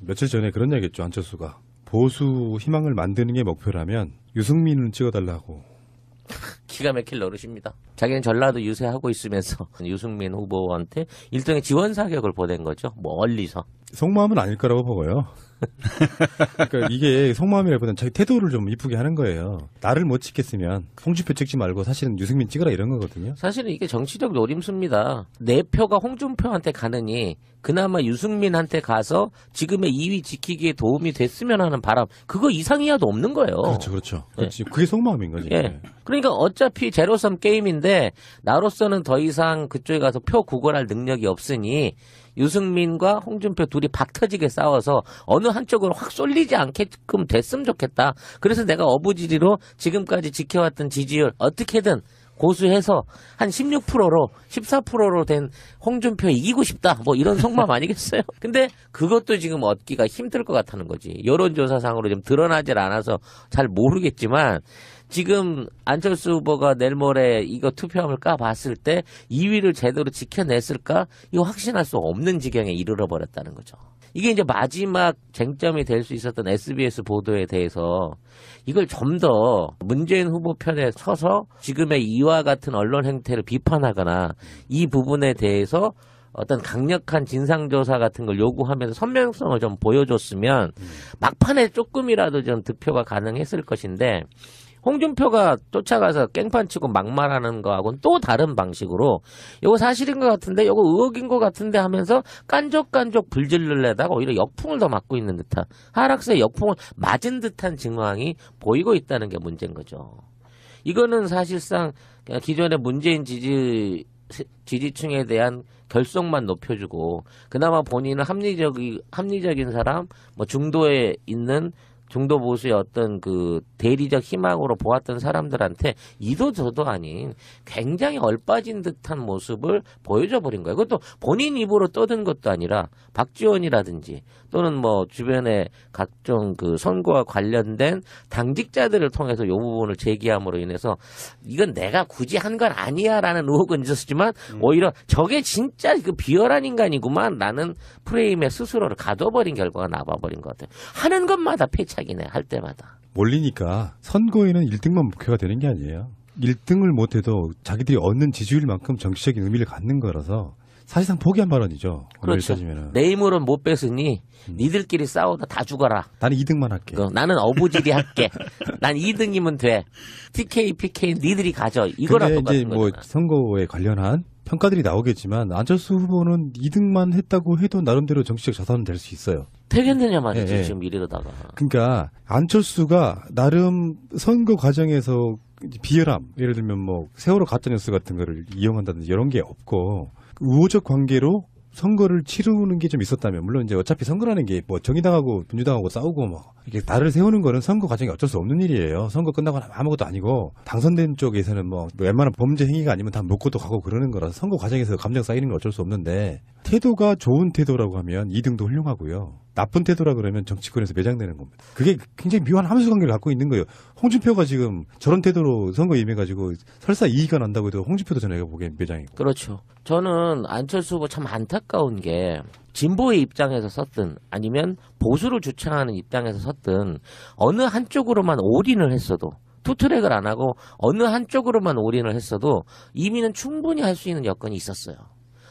며칠 전에 그런 얘기했죠. 안철수가 보수 희망을 만드는 게 목표라면 유승민은 찍어달라고. 기가 막힐 노릇입니다. 자기는 전라도 유세하고 있으면서 유승민 후보한테 일종의 지원 사격을 보낸 거죠. 멀리서. 속마음은 아닐 거라고 보고요. 그러니까 이게 속마음이라기보다는 자기 태도를 좀 이쁘게 하는 거예요. 나를 못 찍겠으면 홍준표 찍지 말고 사실은 유승민 찍으라 이런 거거든요. 사실은 이게 정치적 노림수입니다. 내 표가 홍준표한테 가느니 그나마 유승민한테 가서 지금의 2위 지키기에 도움이 됐으면 하는 바람, 그거 이상이야도 없는 거예요. 그렇죠. 그렇지. 그게 속마음인 거지. 예. 그러니까 어차피 제로섬 게임인데 나로서는 더 이상 그쪽에 가서 표 구걸할 능력이 없으니 유승민과 홍준표 둘이 박터지게 싸워서 어느 한쪽으로 확 쏠리지 않게끔 됐으면 좋겠다. 그래서 내가 어부지리로 지금까지 지켜왔던 지지율 어떻게든 고수해서 한 16%로 14%로 된 홍준표 이기고 싶다. 뭐 이런 속마음 아니겠어요? 근데 그것도 지금 얻기가 힘들 것 같다는 거지. 여론조사상으로 좀 드러나질 않아서 잘 모르겠지만 지금 안철수 후보가 내일 모레 이거 투표함을 까봤을 때 2위를 제대로 지켜냈을까? 이거 확신할 수 없는 지경에 이르러 버렸다는 거죠. 이게 이제 마지막 쟁점이 될 수 있었던 SBS 보도에 대해서 이걸 좀 더 문재인 후보 편에 서서 지금의 이와 같은 언론 행태를 비판하거나 이 부분에 대해서 어떤 강력한 진상조사 같은 걸 요구하면서 선명성을 좀 보여줬으면 막판에 조금이라도 좀 득표가 가능했을 것인데 홍준표가 쫓아가서 깽판 치고 막말하는 거하고는 또 다른 방식으로 이거 사실인 것 같은데 이거 의혹인 것 같은데 하면서 깐족깐족 불질르려다가 오히려 역풍을 더 맞고 있는 듯한 하락세의 역풍을 맞은 듯한 증황이 보이고 있다는 게 문제인 거죠. 이거는 사실상 기존의 문재인 지지층에 대한 결속만 높여주고 그나마 본인은 합리적인 사람, 뭐 중도에 있는 중도 보수의 어떤 그 대리적 희망으로 보았던 사람들한테 이도 저도 아닌 굉장히 얼빠진 듯한 모습을 보여줘 버린 거예요. 그것도 본인 입으로 떠든 것도 아니라 박지원이라든지 또는 뭐 주변의 각종 그 선거와 관련된 당직자들을 통해서 이 부분을 제기함으로 인해서 이건 내가 굳이 한 건 아니야라는 의혹은 있었지만 오히려 저게 진짜 그 비열한 인간이구만 라는 프레임에 스스로를 가둬버린 결과가 나와버린 것 같아요. 하는 것마다 패착이네. 할 때마다. 몰리니까 선거에는 1등만 목표가 되는 게 아니에요. 1등을 못해도 자기들이 얻는 지지율만큼 정치적인 의미를 갖는 거라서 사실상 포기한 발언이죠. 그렇죠. 내 힘으로는 못 뺏으니 니들끼리 싸우다 다 죽어라. 나는 2등만 할게. 나는 어부지리 할게. 난 2등이면 돼. TK, PK 니들이 가져. 이거랑 똑같은 이제 뭐 선거에 관련한 평가들이 나오겠지만 안철수 후보는 2등만 했다고 해도 나름대로 정치적 자산은 될 수 있어요. 되겠느냐 말이지 지금 이러다가. 그러니까 안철수가 나름 선거 과정에서 비열함, 예를 들면 뭐 세월호 가짜뉴스 같은 거를 이용한다든지 이런 게 없고 우호적 관계로 선거를 치르는 게 좀 있었다면, 물론 이제 어차피 선거라는 게 뭐 정의당하고 민주당하고 싸우고 뭐 이렇게 나를 세우는 거는 선거 과정이 어쩔 수 없는 일이에요. 선거 끝나고 나면 아무것도 아니고 당선된 쪽에서는 뭐 웬만한 범죄 행위가 아니면 다 먹고도 가고 그러는 거라서 선거 과정에서 감정 쌓이는 건 어쩔 수 없는데, 태도가 좋은 태도라고 하면 2등도 훌륭하고요. 나쁜 태도라 그러면 정치권에서 매장되는 겁니다. 그게 굉장히 묘한 함수 관계를 갖고 있는 거예요. 홍준표가 지금 저런 태도로 선거 임해가지고 설사 이의가 난다고 해도 홍준표도 저는 내가 보기엔 매장이고. 그렇죠. 저는 안철수 후보 참 안타까운 게 진보의 입장에서 섰든 아니면 보수를 주창하는 입장에서 섰든 어느 한쪽으로만 올인을 했어도, 투트랙을 안 하고 어느 한쪽으로만 올인을 했어도 이미는 충분히 할 수 있는 여건이 있었어요.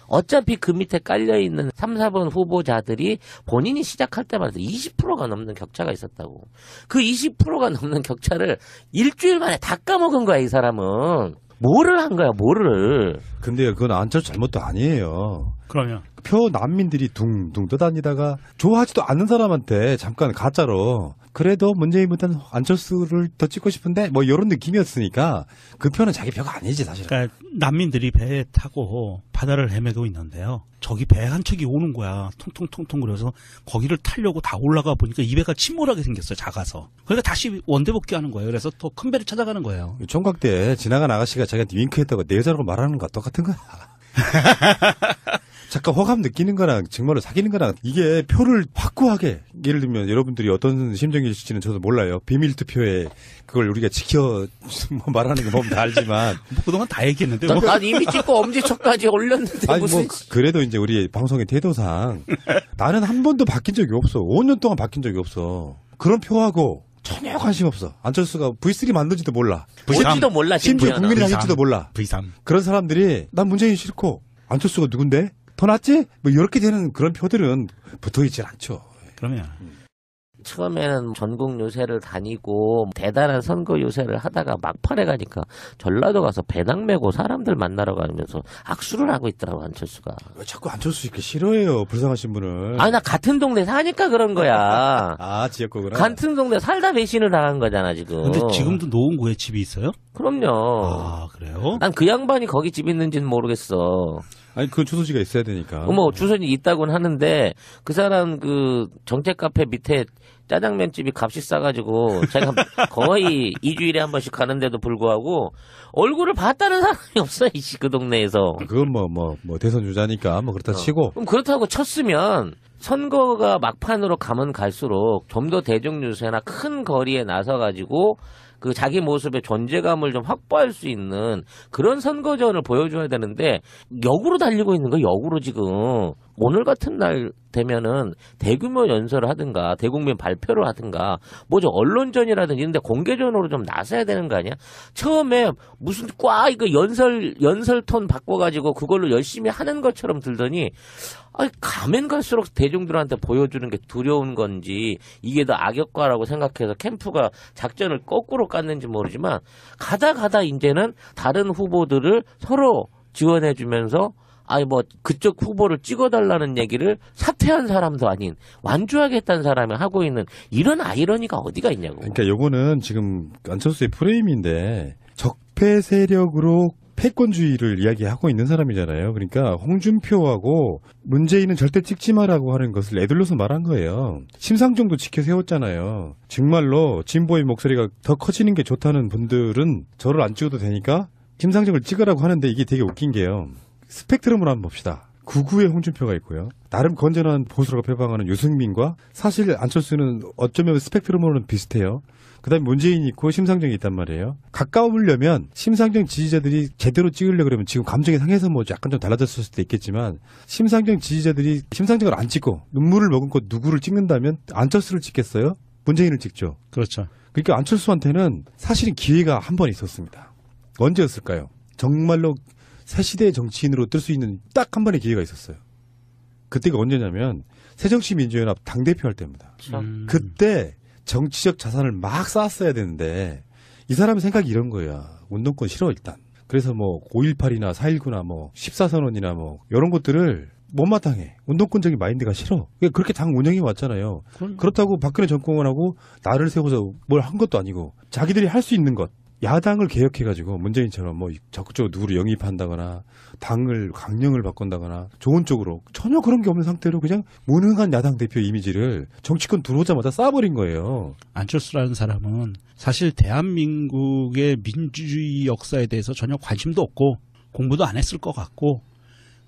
어차피 그 밑에 깔려있는 3, 4번 후보자들이 본인이 시작할 때마다 20%가 넘는 격차가 있었다고. 그 20%가 넘는 격차를 일주일 만에 다 까먹은 거야, 이 사람은. 뭐를 한 거야, 뭐를. 근데 그건 안철수 잘못도 아니에요. 그러면 표 난민들이 둥둥 떠다니다가 좋아하지도 않는 사람한테 잠깐 가짜로 그래도 문재인보다는 안철수를 더 찍고 싶은데 뭐 이런 느낌이었으니까 그 표는 자기 표가 아니지 사실은. 그러니까 난민들이 배에 타고 바다를 헤매고 있는데요. 저기 배 한 척이 오는 거야. 통통통통 그래서 거기를 타려고 다 올라가 보니까 이 배가 침몰하게 생겼어요. 작아서. 그러니까 다시 원대복귀하는 거예요. 그래서 더 큰 배를 찾아가는 거예요. 총각 때 지나간 아가씨가 자기한테 윙크했다고 내 여자라고 말하는 거랑 똑같은 거야. 잠깐 호감 느끼는 거랑 정말로 사귀는 거랑 이게 표를 확고하게 예를 들면 여러분들이 어떤 심정이실지는 저도 몰라요. 비밀 투표에 그걸 우리가 지켜 뭐 말하는 거 보면 다 알지만 뭐 그동안 다 얘기했는데 뭐. 난 이미 찍고 엄지척까지 올렸는데 아니 무슨 뭐 그래도 이제 우리 방송의 태도상 나는 한 번도 바뀐 적이 없어. 5년 동안 바뀐 적이 없어. 그런 표하고 전혀 관심 없어. 안철수가 V3 만든지도 몰라. 볼지도 몰라 심지어 심지어는. 국민의당일지도 몰라. V3. 그런 사람들이 난 문재인 싫고 안철수가 누군데? 더 낫지? 뭐 이렇게 되는 그런 표들은 붙어있질 않죠. 그러면 처음에는 전국 요새를 다니고 대단한 선거 요새를 하다가 막판에 가니까 전라도 가서 배낭 메고 사람들 만나러 가면서 악수를 하고 있더라고 안철수가. 왜 자꾸 안철수 이렇게 싫어해요? 불쌍하신 분을. 아니 나 같은 동네 사니까 그런 거야. 아, 지역구구나. 같은 동네 살다 배신을 당한 거잖아 지금. 근데 지금도 노원구에 집이 있어요? 그럼요. 아 그래요? 난 그 양반이 거기 집 있는지는 모르겠어. 아니, 그 주소지가 있어야 되니까. 뭐 주소지 있다고는 하는데 그 사람 그 정책 카페 밑에 짜장면 집이 값이 싸가지고 제가 거의 2주일에 한 번씩 가는데도 불구하고 얼굴을 봤다는 사람이 없어 이씨 그 동네에서. 그건 뭐 대선 주자니까 뭐 그렇다 치고. 그럼 그렇다고 쳤으면 선거가 막판으로 가면 갈수록 좀 더 대중 유세나 큰 거리에 나서가지고 그 자기 모습의 존재감을 좀 확보할 수 있는 그런 선거전을 보여줘야 되는데 역으로 달리고 있는 거 역으로 지금 오늘 같은 날 되면은 대규모 연설을 하든가 대국민 발표를 하든가 뭐죠 언론전이라든지 이런데 공개전으로 좀 나서야 되는 거 아니야? 처음에 무슨 꽉 이거 연설 톤 바꿔가지고 그걸로 열심히 하는 것처럼 들더니 가면 갈수록 대중들한테 보여주는 게 두려운 건지 이게 더 악역과라고 생각해서 캠프가 작전을 거꾸로 깠는지 모르지만 가다 이제는 다른 후보들을 서로 지원해주면서 뭐 그쪽 후보를 찍어달라는 얘기를 사퇴한 사람도 아닌 완주하겠다는 사람이 하고 있는 이런 아이러니가 어디가 있냐고. 그러니까 요거는 지금 안철수의 프레임인데 적폐 세력으로 패권주의를 이야기하고 있는 사람이잖아요. 그러니까 홍준표하고 문재인은 절대 찍지 마라고 하는 것을 애들러서 말한 거예요. 심상정도 지켜 세웠잖아요. 정말로 진보의 목소리가 더 커지는 게 좋다는 분들은 저를 안 찍어도 되니까 심상정을 찍으라고 하는데 이게 되게 웃긴 게요. 스펙트럼으로 한번 봅시다. 구구의 홍준표가 있고요. 나름 건전한 보수라고 표방하는 유승민과 사실 안철수는 어쩌면 스펙트럼으로는 비슷해요. 그다음에 문재인이 있고 심상정이 있단 말이에요. 가까우려면 심상정 지지자들이 제대로 찍으려고 그러면 지금 감정이 상해서 뭐 약간 좀 달라졌을 수도 있겠지만 심상정 지지자들이 심상정을 안 찍고 눈물을 머금고 누구를 찍는다면 안철수를 찍겠어요? 문재인을 찍죠. 그렇죠. 그러니까 안철수한테는 사실은 기회가 한 번 있었습니다. 언제였을까요? 정말로 새 시대의 정치인으로 뜰 수 있는 딱 한 번의 기회가 있었어요. 그때가 언제냐면 새정치민주연합 당대표 할 때입니다. 그때 정치적 자산을 막 쌓았어야 되는데 이 사람의 생각이 이런 거야. 운동권 싫어 일단. 그래서 뭐 5.18이나 4.19나 뭐 14선언이나 뭐 이런 것들을 못마땅해. 운동권적인 마인드가 싫어. 그렇게 당 운영해 왔잖아요. 그렇다고 박근혜 정권하고 나를 세워서 뭘 한 것도 아니고 자기들이 할 수 있는 것. 야당을 개혁해가지고 문재인처럼 뭐 적극적으로 누구를 영입한다거나 당을 강령을 바꾼다거나 좋은 쪽으로 전혀 그런 게 없는 상태로 그냥 무능한 야당 대표 이미지를 정치권 들어오자마자 쌓아버린 거예요. 안철수라는 사람은 사실 대한민국의 민주주의 역사에 대해서 전혀 관심도 없고 공부도 안 했을 것 같고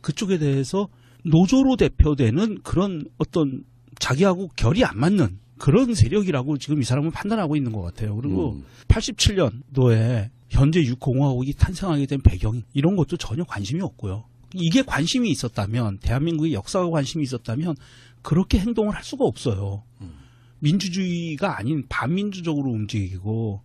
그쪽에 대해서 노조로 대표되는 그런 어떤 자기하고 결이 안 맞는 그런 세력이라고 지금 이 사람은 판단하고 있는 것 같아요. 그리고 87년도에 현재 육공화국이 탄생하게 된 배경 이런 것도 전혀 관심이 없고요. 이게 관심이 있었다면 대한민국의 역사가 관심이 있었다면 그렇게 행동을 할 수가 없어요. 민주주의가 아닌 반민주적으로 움직이고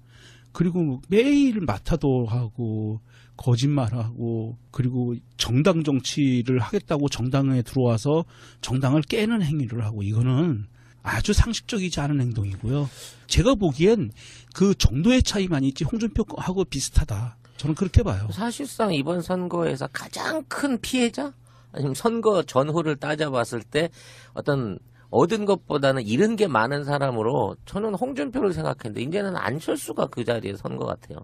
그리고 매일 마타도 하고 거짓말하고 그리고 정당 정치를 하겠다고 정당에 들어와서 정당을 깨는 행위를 하고 이거는 아주 상식적이지 않은 행동이고요. 제가 보기엔 그 정도의 차이만 있지 홍준표하고 비슷하다. 저는 그렇게 봐요. 사실상 이번 선거에서 가장 큰 피해자? 아니면 선거 전후를 따져봤을 때 어떤 얻은 것보다는 잃은 게 많은 사람으로 저는 홍준표를 생각했는데 이제는 안철수가 그 자리에 선 것 같아요.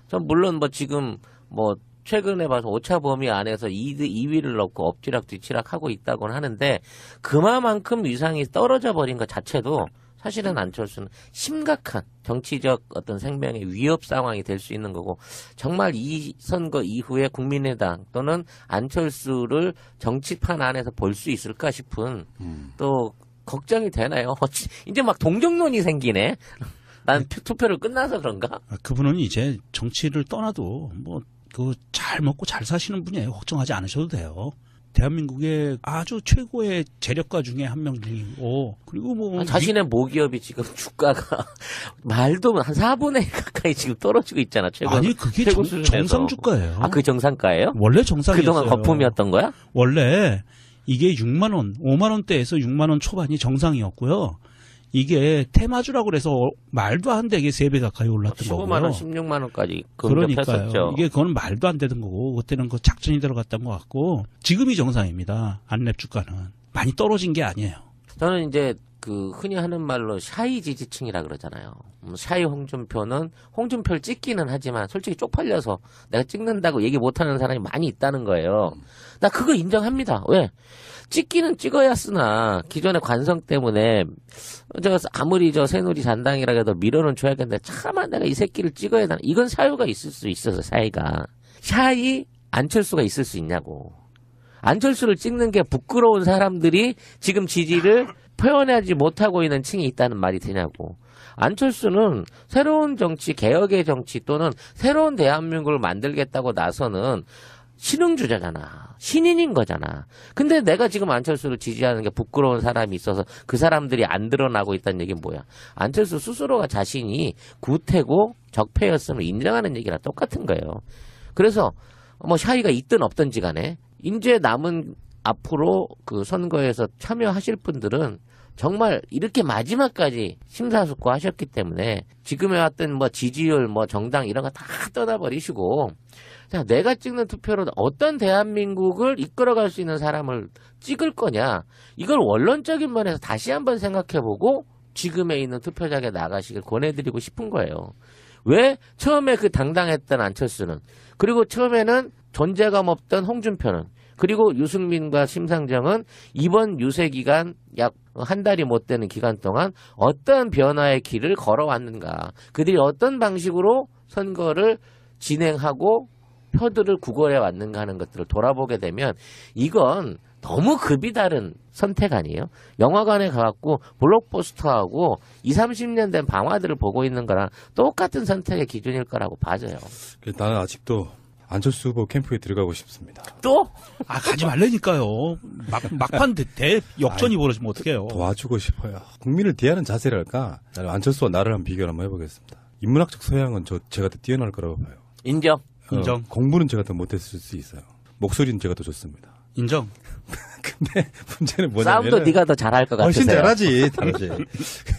전 물론 뭐 지금 뭐 최근에 봐서 오차 범위 안에서 2위를 넣고 엎치락 뒤치락 하고 있다고는 하는데 그만큼 위상이 떨어져 버린 것 자체도 사실은 안철수는 심각한 정치적 어떤 생명의 위협 상황이 될 수 있는 거고 정말 이 선거 이후에 국민의당 또는 안철수를 정치판 안에서 볼 수 있을까 싶은 또 걱정이 되나요? 이제 막 동정론이 생기네. 난 투표를 끝나서 그런가? 그분은 이제 정치를 떠나도 잘 먹고 잘 사시는 분이에요. 걱정하지 않으셔도 돼요. 대한민국의 아주 최고의 재력가 중에 한 명이고, 그리고 자신의 모기업이 지금 주가가 말도 한 4분의 1 가까이 지금 떨어지고 있잖아. 아니, 그게 정상 주가예요. 아, 그 정상가예요? 원래 정상이었어요. 그동안 거품이었던 거야? 원래 이게 6만 원, 5만 원대에서 6만 원 초반이 정상이었고요. 이게 테마주라고 그래서 말도 안 되게 3배 가까이 올랐던 15만 거고요. 원, 16만 원까지 그러니까요. 급등했었죠. 이게 그건 말도 안 되던 거고 그때는 그 작전이 들어갔던 것 같고 지금이 정상입니다. 안랩 주가는 많이 떨어진 게 아니에요. 저는 이제 그 흔히 하는 말로 샤이 지지층이라 그러잖아요. 샤이 홍준표는 홍준표를 찍기는 하지만 솔직히 쪽팔려서 내가 찍는다고 얘기 못하는 사람이 많이 있다는 거예요. 나 그거 인정합니다. 왜? 찍기는 찍어야 쓰나 기존의 관성 때문에 아무리 새누리 잔당이라 해도 밀어는 줘야겠는데 차마 내가 이 새끼를 찍어야 되나. 이건 사유가 있을 수 있어서 샤이가. 샤이 안철수가 있을 수 있냐고. 안철수를 찍는 게 부끄러운 사람들이 지금 지지를 표현하지 못하고 있는 층이 있다는 말이 되냐고. 안철수는 새로운 정치, 개혁의 정치 또는 새로운 대한민국을 만들겠다고 나서는 신흥주자잖아. 신인인 거잖아. 근데 내가 지금 안철수를 지지하는 게 부끄러운 사람이 있어서 그 사람들이 안 드러나고 있다는 얘기는 뭐야. 안철수 스스로가 자신이 구태고 적폐였음을 인정하는 얘기랑 똑같은 거예요. 그래서 샤이가 있든 없든지 간에 이제 남은 앞으로 그 선거에서 참여하실 분들은 정말 이렇게 마지막까지 심사숙고하셨기 때문에 지금에 왔던 지지율, 정당 이런 거 다 떠나버리시고 자, 내가 찍는 투표로 어떤 대한민국을 이끌어갈 수 있는 사람을 찍을 거냐. 이걸 원론적인 면에서 다시 한번 생각해보고 지금에 있는 투표장에 나가시길 권해드리고 싶은 거예요. 왜 처음에 그 당당했던 안철수는 그리고 처음에는 존재감 없던 홍준표는 그리고 유승민과 심상정은 이번 유세 기간 약 한 달이 못 되는 기간 동안 어떤 변화의 길을 걸어왔는가. 그들이 어떤 방식으로 선거를 진행하고 표들을 구걸해 왔는가 하는 것들을 돌아보게 되면 이건 너무 급이 다른 선택 아니에요? 영화관에 가갖고 블록버스터하고 20, 30년 된 방화들을 보고 있는 거랑 똑같은 선택의 기준일 거라고 봐져요. 나는 아직도 안철수 후보 캠프에 들어가고 싶습니다. 또? 가지 말라니까요. 막판 역전이 벌어지면 어떡해요. 도와주고 싶어요. 국민을 대하는 자세랄까? 나는 안철수와 나를 한번 비교를 한번 해보겠습니다. 인문학적 소양은 제가 더 뛰어날 거라고 봐요. 인정. 공부는 제가 더 못했을 수 있어요. 목소리는 제가 더 좋습니다. 인정. 근데 문제는 뭐냐면 싸움도 네가 더 잘할 것 같아요. 훨씬 잘하지.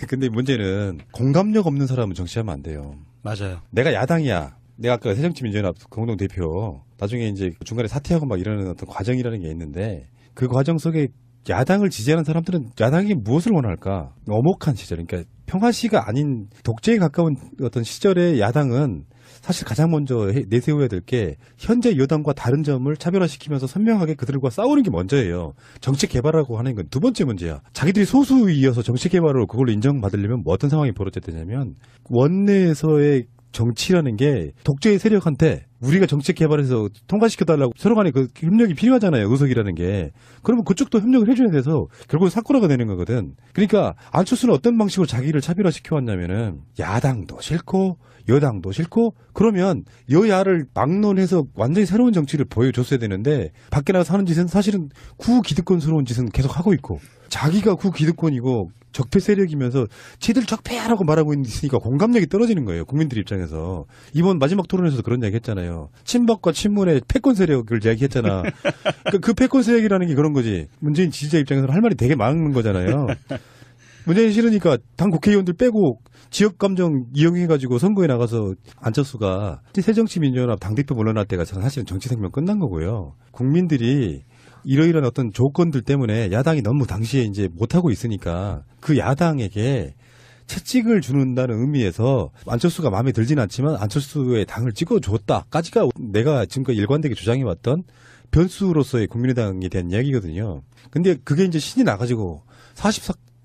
근데 문제는 공감력 없는 사람은 정치하면 안 돼요. 맞아요. 내가 야당이야. 내가 아까 새정치민주연합 공동대표 나중에 이제 중간에 사퇴하고 막 이러는 어떤 과정이라는 게 있는데 그 과정 속에 야당을 지지하는 사람들은 야당이 무엇을 원할까? 엄혹한 시절, 그러니까 평화시가 아닌 독재에 가까운 어떤 시절의 야당은 사실 가장 먼저 내세워야 될 게 현재 여당과 다른 점을 차별화시키면서 선명하게 그들과 싸우는 게 먼저예요. 정책 개발하고 하는 건 두 번째 문제야. 자기들이 소수이어서 정책 개발을 그걸로 인정받으려면 뭐 어떤 상황이 벌어져야 되냐면 원내에서의 정치라는 게 독재의 세력한테 우리가 정책 개발해서 통과시켜달라고 서로 간에 그 협력이 필요하잖아요. 의석이라는 게. 그러면 그쪽도 협력을 해줘야 돼서 결국은 사쿠라가 되는 거거든. 그러니까 안철수는 어떤 방식으로 자기를 차별화시켜 왔냐면은 야당도 싫고 여당도 싫고 그러면 여야를 막론해서 완전히 새로운 정치를 보여줬어야 되는데 밖에 나가서 하는 짓은 사실은 구기득권스러운 짓은 계속 하고 있고 자기가 구기득권이고 적폐 세력이면서 쟤들 적폐야라고 말하고 있으니까 공감력이 떨어지는 거예요. 국민들 입장에서. 이번 마지막 토론에서도 그런 이야기 했잖아요. 친박과 친문의 패권 세력을 이야기했잖아. 그 패권 세력이라는 게 그런 거지. 문재인 지지자 입장에서는 할 말이 되게 많은 거잖아요. 문재인 싫으니까 당 국회의원들 빼고 지역 감정 이용해가지고 선거에 나가서 안철수가 새정치민주연합 당대표 물러날 때가 사실은 정치 생명 끝난 거고요. 국민들이 이러이러한 어떤 조건들 때문에 야당이 너무 당시에 이제 못하고 있으니까 그 야당에게 채찍을 주는다는 의미에서 안철수가 마음에 들진 않지만 안철수의 당을 찍어줬다까지가 내가 지금까지 일관되게 주장해왔던 변수로서의 국민의당에 대한 이야기거든요. 근데 그게 이제 신이 나가지고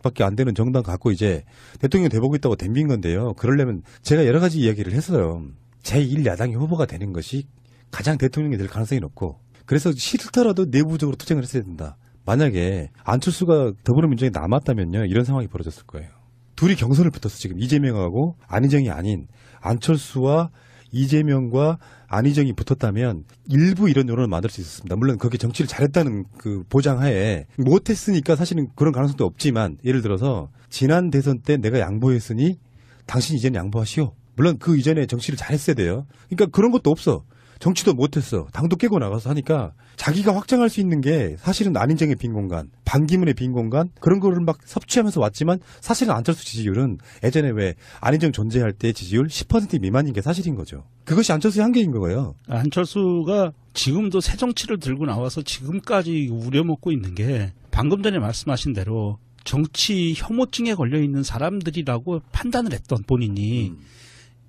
밖에 안 되는 정당 갖고 이제 대통령 돼보고 있다고 덤빈 건데요. 그러려면 제가 여러 가지 이야기를 했어요. 제1야당의 후보가 되는 것이 가장 대통령이 될 가능성이 높고 그래서 싫더라도 내부적으로 투쟁을 했어야 된다. 만약에 안철수가 더불어민주당에 남았다면요. 이런 상황이 벌어졌을 거예요. 둘이 경선을 붙었어. 지금 이재명하고 안희정이 아닌 안철수와 이재명과 안희정이 붙었다면 일부 이런 여론을 만들 수 있었습니다. 물론 그게 정치를 잘했다는 그 보장하에 못했으니까 사실은 그런 가능성도 없지만 예를 들어서 지난 대선 때 내가 양보했으니 당신 이제는 양보하시오. 물론 그 이전에 정치를 잘했어야 돼요. 그러니까 그런 것도 없어. 정치도 못했어. 당도 깨고 나가서 하니까 자기가 확장할 수 있는 게 사실은 안희정의 빈 공간, 반기문의 빈 공간 그런 거를 막 섭취하면서 왔지만 사실은 안철수 지지율은 예전에 왜 안희정 존재할 때 지지율 10% 미만인 게 사실인 거죠. 그것이 안철수의 한계인 거예요. 안철수가 지금도 새 정치를 들고 나와서 지금까지 우려먹고 있는 게 방금 전에 말씀하신 대로 정치 혐오증에 걸려 있는 사람들이라고 판단을 했던 본인이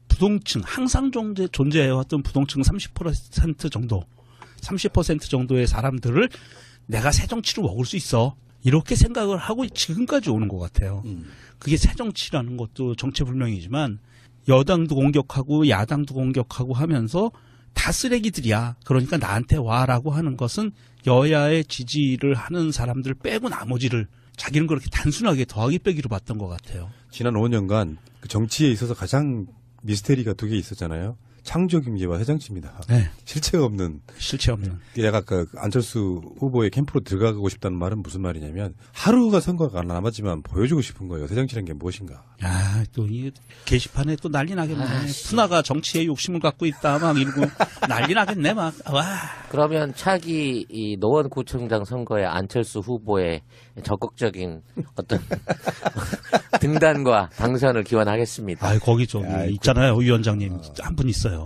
부동층 항상 존재해왔던 부동층 30% 정도 30% 정도의 사람들을 내가 새 정치로 먹을 수 있어 이렇게 생각을 하고 지금까지 오는 것 같아요. 그게 새 정치라는 것도 정체불명이지만 여당도 공격하고 야당도 공격하고 하면서 다 쓰레기들이야. 그러니까 나한테 와라고 하는 것은 여야의 지지를 하는 사람들 빼고 나머지를 자기는 그렇게 단순하게 더하기 빼기로 봤던 것 같아요. 지난 5년간 그 정치에 있어서 가장 미스테리가 두 개 있었잖아요. 창조경제와 새정치입니다. 네. 실체가 없는. 얘가 그 안철수 후보의 캠프로 들어가고 싶다는 말은 무슨 말이냐면 하루가 선거가 남았지만 보여주고 싶은 거예요. 새정치라는 게 무엇인가. 야, 또 이 게시판에 또 난리 나겠네. 푸나가 정치에 욕심을 갖고 있다 막 이러고 난리 나겠네 막. 와. 그러면 차기 이 노원구청장 선거에 안철수 후보의 적극적인 어떤 등단과 당선을 기원하겠습니다. 아, 거기 좀 있잖아요. 위원장님 한 분 있어요.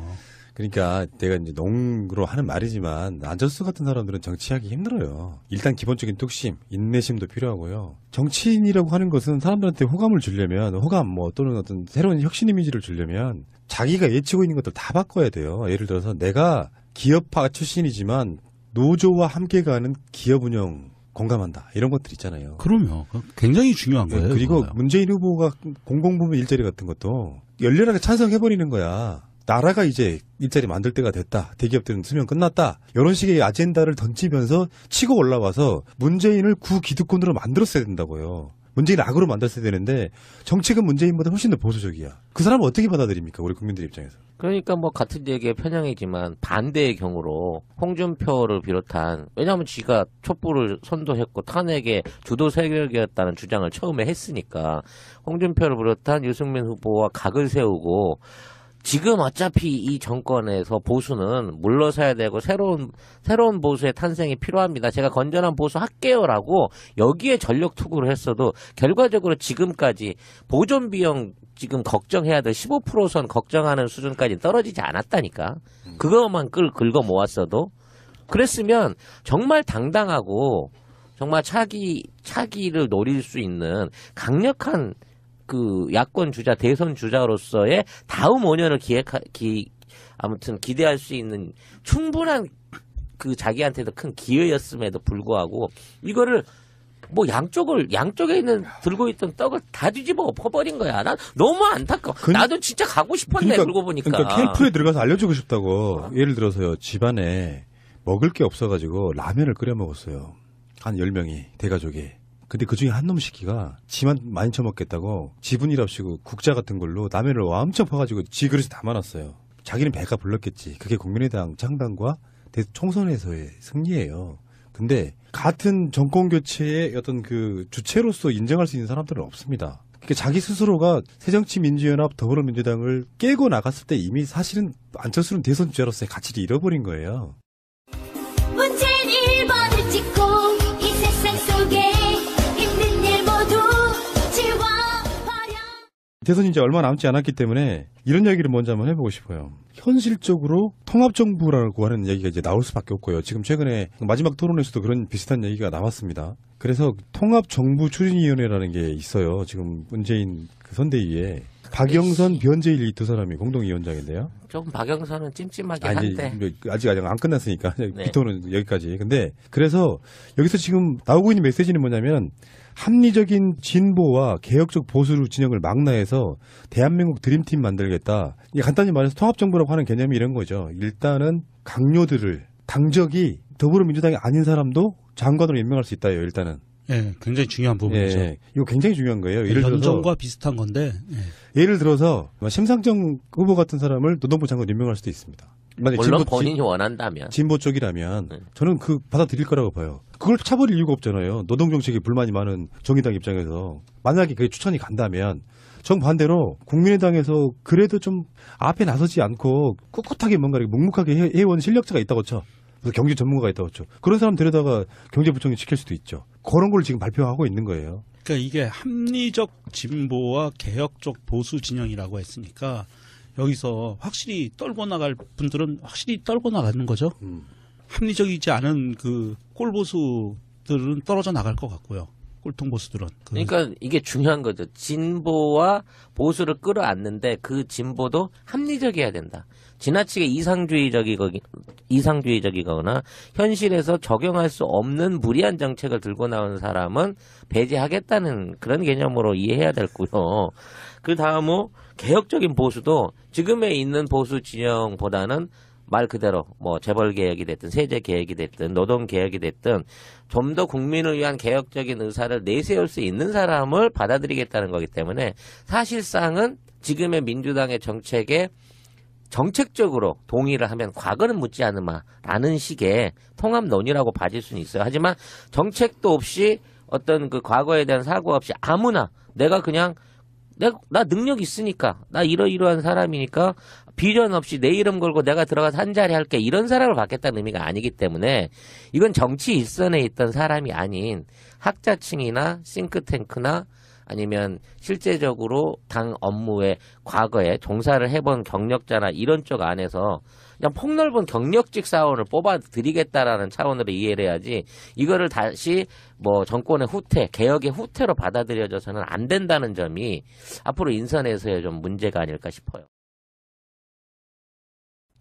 그러니까 내가 이제 농으로 하는 말이지만 안철수 같은 사람들은 정치하기 힘들어요. 일단 기본적인 뚝심, 인내심도 필요하고요. 정치인이라고 하는 것은 사람들한테 호감을 주려면 호감 또는 어떤 새로운 혁신 이미지를 주려면 자기가 예치고 있는 것들 다 바꿔야 돼요. 예를 들어서 내가 기업파 출신이지만 노조와 함께 가는 기업 운영 공감한다. 이런 것들 있잖아요. 그럼요. 굉장히 중요한 거예요. 그리고 그거요. 문재인 후보가 공공부문 일자리 같은 것도 열렬하게 찬성해버리는 거야. 나라가 이제 일자리 만들 때가 됐다. 대기업들은 수명 끝났다. 이런 식의 아젠다를 던지면서 치고 올라와서 문재인을 구기득권으로 만들었어야 된다고요. 문재인을 악으로 만들었어야 되는데 정책은 문재인보다 훨씬 더 보수적이야. 그 사람을 어떻게 받아들입니까? 우리 국민들 입장에서. 그러니까 뭐 같은 얘기의 편향이지만 반대의 경우로 홍준표를 비롯한 왜냐하면 지가 촛불을 선도했고 탄핵의 주도 세력이었다는 주장을 처음에 했으니까 홍준표를 비롯한 유승민 후보와 각을 세우고 지금 어차피 이 정권에서 보수는 물러서야 되고 새로운 보수의 탄생이 필요합니다. 제가 건전한 보수 할게요라고 여기에 전력 투구를 했어도 결과적으로 지금까지 보존 비용 지금 걱정해야 될 15%선 걱정하는 수준까지 떨어지지 않았다니까. 그것만 긁어 모았어도 그랬으면 정말 당당하고 정말 차기를 노릴 수 있는 강력한 그 야권 주자, 대선 주자로서의 다음 5년을 아무튼 기대할 수 있는 충분한 그 자기한테도 큰 기회였음에도 불구하고 이거를 뭐 양쪽에 있는 들고 있던 떡을 다 뒤집어 엎어버린 거야. 난 너무 안타까워. 나도 진짜 가고 싶었네. 그러고 보니까. 그러니까 캠프에 들어가서 알려주고 싶다고. 예를 들어서요. 집안에 먹을 게 없어가지고 라면을 끓여 먹었어요. 한 10명이 대가족이. 근데 그중에 한 놈 시키가 지만 많이 처먹겠다고 지분이랍시고 국자 같은 걸로 라면을 엄청 퍼가지고 지 그릇에 담아놨어요. 자기는 배가 불렀겠지. 그게 국민의당 창당과 총선에서의 승리예요. 근데 같은 정권 교체의 어떤 그 주체로서 인정할 수 있는 사람들은 없습니다. 그러니까 자기 스스로가 새정치민주연합 더불어민주당을 깨고 나갔을 때 이미 사실은 안철수는 대선 주자로서의 가치를 잃어버린 거예요. 문재인 1번을 찍고 이 세상 속에 힘든 일 모두 지워버려. 대선이 이제 얼마 남지 않았기 때문에 이런 이야기를 먼저 한번 해보고 싶어요. 현실적으로 통합정부라고 하는 얘기가 이제 나올 수밖에 없고요. 지금 최근에 마지막 토론에서도 그런 비슷한 얘기가 나왔습니다. 그래서 통합정부추진위원회라는 게 있어요. 지금 문재인 그 선대위에 박영선, 변재일 이 두 사람이 공동위원장인데요. 좀 박영선은 찜찜하긴 한데. 아직 안 끝났으니까 네. 비토는 여기까지. 근데 그래서 여기서 지금 나오고 있는 메시지는 뭐냐면 합리적인 진보와 개혁적 보수 진영을 망라해서 대한민국 드림팀 만들겠다. 이게 간단히 말해서 통합정부라고 하는 개념이 이런 거죠. 일단은 강요들을 당적이 더불어민주당이 아닌 사람도 장관으로 임명할 수 있다요. 일단은. 예, 굉장히 중요한 부분이죠. 예, 이거 굉장히 중요한 거예요. 예를 들어서 현정과 비슷한 건데. 예를 들어서 심상정 후보 같은 사람을 노동부 장관 임명할 수도 있습니다. 만약 물론 본인이 원한다면. 진보 쪽이라면 저는 그 받아들일 거라고 봐요. 그걸 차버릴 이유가 없잖아요. 노동정책에 불만이 많은 정의당 입장에서 만약에 그게 추천이 간다면 정반대로 국민의당에서 그래도 좀 앞에 나서지 않고 꿋꿋하게 뭔가 이렇게 묵묵하게 해온 실력자가 있다고 쳐. 그래서 경제 전문가가 있다고 쳐. 그런 사람 데려다가 경제부총리 시킬 수도 있죠. 그런 걸 지금 발표하고 있는 거예요. 그러니까 이게 합리적 진보와 개혁적 보수 진영이라고 했으니까 여기서 확실히 떨고 나갈 분들은 확실히 떨고 나가는 거죠. 합리적이지 않은 그 꼴보수들은 떨어져 나갈 것 같고요. 꼴통 보수들은. 그러니까 이게 중요한 거죠. 진보와 보수를 끌어안는데 그 진보도 합리적이어야 된다. 지나치게 이상주의적이거나 현실에서 적용할 수 없는 무리한 정책을 들고 나오는 사람은 배제하겠다는 그런 개념으로 이해해야 되고요. 그 다음은 개혁적인 보수도 지금에 있는 보수 진영보다는 말 그대로 뭐 재벌 개혁이 됐든 세제 개혁이 됐든 노동 개혁이 됐든 좀 더 국민을 위한 개혁적인 의사를 내세울 수 있는 사람을 받아들이겠다는 거기 때문에 사실상은 지금의 민주당의 정책에 정책적으로 동의를 하면 과거는 묻지 않으마라는 식의 통합론이라고 봐질 수는 있어요. 하지만 정책도 없이 어떤 그 과거에 대한 사고 없이 아무나 내가 그냥 나 능력 있으니까 나 이러이러한 사람이니까 비전 없이 내 이름 걸고 내가 들어가서 한 자리 할게 이런 사람을 받겠다는 의미가 아니기 때문에 이건 정치 일선에 있던 사람이 아닌 학자층이나 싱크탱크나 아니면 실제적으로 당 업무에 과거에 종사를 해본 경력자나 이런 쪽 안에서 그냥 폭넓은 경력직 사원을 뽑아드리겠다라는 차원으로 이해를 해야지 이거를 다시 뭐 정권의 후퇴, 개혁의 후퇴로 받아들여져서는 안 된다는 점이 앞으로 인선에서의 좀 문제가 아닐까 싶어요.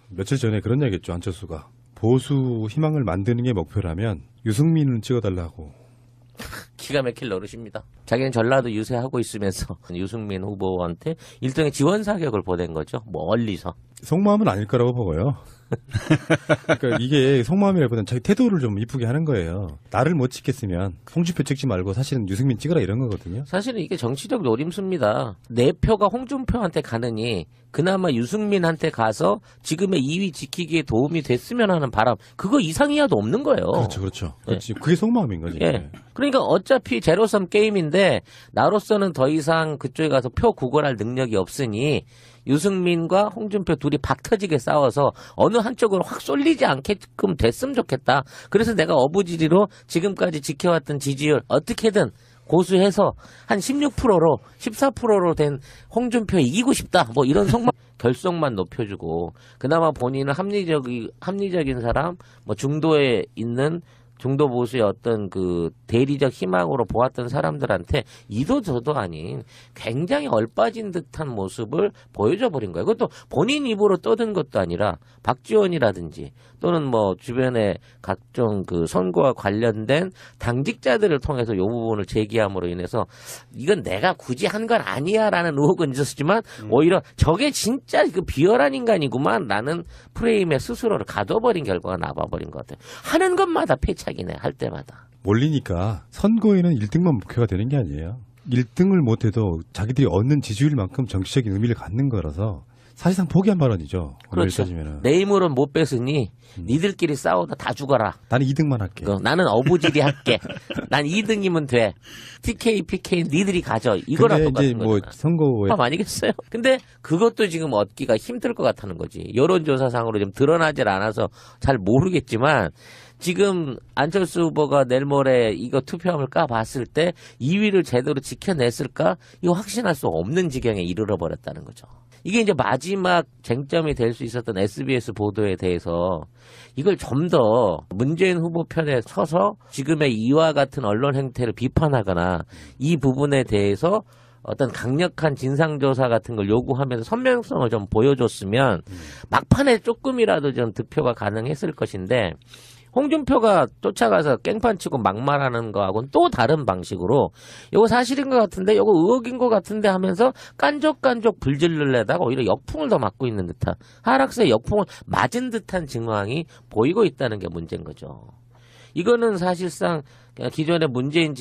며칠 전에 그런 얘기 했죠. 안철수가. 보수 희망을 만드는 게 목표라면 유승민은 찍어달라고. 기가 막힐 노릇입니다. 자기는 전라도 유세하고 있으면서 유승민 후보한테 일종의 지원 사격을 보낸 거죠. 멀리서. 속마음은 아닐 거라고 보고요. 그러니까 이게 속마음이라기보다는 자기 태도를 좀 이쁘게 하는 거예요. 나를 못 찍겠으면 홍준표 찍지 말고 사실은 유승민 찍으라 이런 거거든요. 사실은 이게 정치적 노림수입니다. 내 표가 홍준표한테 가느니 그나마 유승민한테 가서 지금의 2위 지키기에 도움이 됐으면 하는 바람 그거 이상이야도 없는 거예요. 그렇죠. 그렇지. 그게 속마음인 거지. 예. 그러니까 어차피 제로섬 게임인데 나로서는 더 이상 그쪽에 가서 표 구걸할 능력이 없으니 유승민과 홍준표 둘이 박터지게 싸워서 어느 한쪽으로 확 쏠리지 않게끔 됐으면 좋겠다. 그래서 내가 어부지리로 지금까지 지켜왔던 지지율 어떻게든 고수해서 한 16%로 14%로 된 홍준표 이기고 싶다. 뭐 이런 결속만 높여주고 그나마 본인은 합리적인 사람, 뭐 중도에 있는 중도 보수의 어떤 그 대리적 희망으로 보았던 사람들한테 이도 저도 아닌 굉장히 얼빠진 듯한 모습을 보여줘 버린 거예요. 그것도 본인 입으로 떠든 것도 아니라 박지원이라든지 또는 뭐 주변에 각종 그 선거와 관련된 당직자들을 통해서 이 부분을 제기함으로 인해서 이건 내가 굳이 한 건 아니야라는 의혹은 있었지만 오히려 저게 진짜 그 비열한 인간이구만 라는 프레임에 스스로를 가둬버린 결과가 나와버린 것 같아요. 하는 것마다 패착이네 할 때마다. 몰리니까 선거에는 1등만 목표가 되는 게 아니에요. 1등을 못해도 자기들이 얻는 지지율만큼 정치적인 의미를 갖는 거라서 사실상 포기한 발언이죠. 그렇죠. 내 힘으로는 못 뺏으니 니들끼리 싸우다 다 죽어라. 나는 2등만 할게. 나는 어부지리 할게. 난 2등이면 돼. TK, PK 니들이 가져. 이거랑 똑같은 거잖아. 뭐 선거에 아니겠어요? 근데 그것도 지금 얻기가 힘들 것 같다는 거지. 여론조사상으로 좀 드러나질 않아서 잘 모르겠지만 지금 안철수 후보가 내일 모레 이거 투표함을 까봤을 때 2위를 제대로 지켜냈을까? 이거 확신할 수 없는 지경에 이르러 버렸다는 거죠. 이게 이제 마지막 쟁점이 될 수 있었던 SBS 보도에 대해서 이걸 좀 더 문재인 후보 편에 서서 지금의 이와 같은 언론 행태를 비판하거나 이 부분에 대해서 어떤 강력한 진상조사 같은 걸 요구하면서 선명성을 좀 보여줬으면 막판에 조금이라도 좀 득표가 가능했을 것인데 홍준표가 쫓아가서 깽판 치고 막말하는 거하고는 또 다른 방식으로 이거 사실인 것 같은데 이거 의혹인 것 같은데 하면서 깐족깐족 불질르려다가 오히려 역풍을 더 맞고 있는 듯한 하락세의 역풍을 맞은 듯한 증황이 보이고 있다는 게 문제인 거죠. 이거는 사실상 기존의 문재인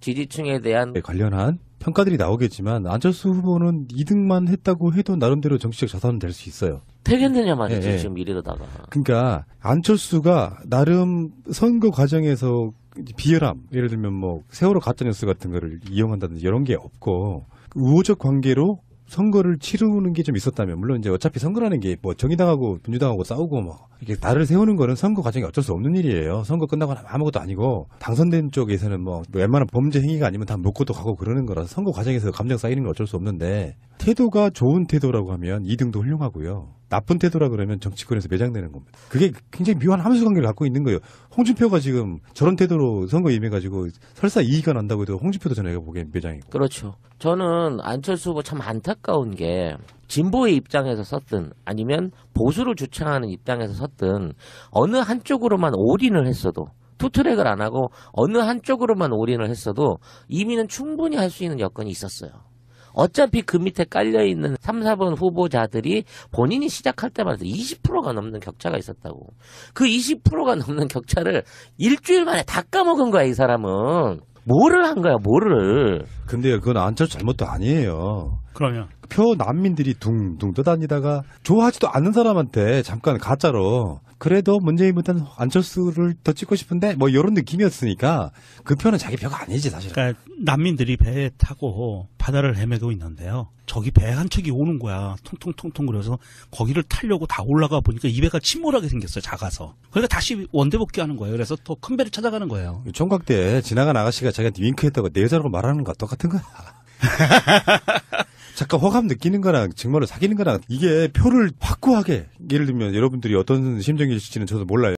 지지층에 대한 관련한 평가들이 나오겠지만 안철수 후보는 2등만 했다고 해도 나름대로 정치적 자산은 될 수 있어요. 되겠느냐 말이지 예. 지금 이러다가. 그러니까 안철수가 나름 선거 과정에서 비열함, 예를 들면 뭐 세월호 가짜뉴스 같은 거를 이용한다든지 이런 게 없고 우호적 관계로 선거를 치르는 게 좀 있었다면, 물론 이제 어차피 선거라는 게 뭐 정의당하고 민주당하고 싸우고 뭐 이렇게 나를 세우는 거는 선거 과정이 어쩔 수 없는 일이에요. 선거 끝나고 나면 아무것도 아니고 당선된 쪽에서는 뭐 웬만한 범죄 행위가 아니면 다 먹고도 가고 그러는 거라서 선거 과정에서 감정 쌓이는 건 어쩔 수 없는데, 태도가 좋은 태도라고 하면 2등도 훌륭하고요. 나쁜 태도라 그러면 정치권에서 매장되는 겁니다. 그게 굉장히 묘한 함수관계를 갖고 있는 거예요. 홍준표가 지금 저런 태도로 선거 임해가지고 설사 이의가 난다고 해도 홍준표도 저는 보기엔 매장이고. 그렇죠. 저는 안철수 후보 참 안타까운 게 진보의 입장에서 섰든 아니면 보수를 주창하는 입장에서 섰든 어느 한쪽으로만 올인을 했어도, 투트랙을 안 하고 어느 한쪽으로만 올인을 했어도 이미는 충분히 할 수 있는 여건이 있었어요. 어차피 그 밑에 깔려있는 3, 4번 후보자들이 본인이 시작할 때만 해도 20%가 넘는 격차가 있었다고. 그 20%가 넘는 격차를 일주일 만에 다 까먹은 거야, 이 사람은. 뭐를 한 거야, 뭐를. 근데요, 그건 안철수 잘못도 아니에요. 그러면 표 난민들이 둥둥 떠다니다가 좋아하지도 않는 사람한테 잠깐 가짜로 그래도 문재인보다는 안철수를 더 찍고 싶은데 뭐 이런 느낌이었으니까 그 표는 자기 표가 아니지 사실은. 그러니까 난민들이 배에 타고 바다를 헤매고 있는데요. 저기 배 한 척이 오는 거야. 통통통통 그래서 거기를 타려고 다 올라가 보니까 이 배가 침몰하게 생겼어요. 작아서. 그러니까 다시 원대 복귀하는 거예요. 그래서 더 큰 배를 찾아가는 거예요. 총각 때 지나간 아가씨가 자기한테 윙크했다고 내 여자라고 말하는 거랑 똑같은 거야. 잠깐 호감 느끼는 거랑 정말로 사귀는 거랑 이게 표를 확고하게, 예를 들면 여러분들이 어떤 심정이실지는 저도 몰라요.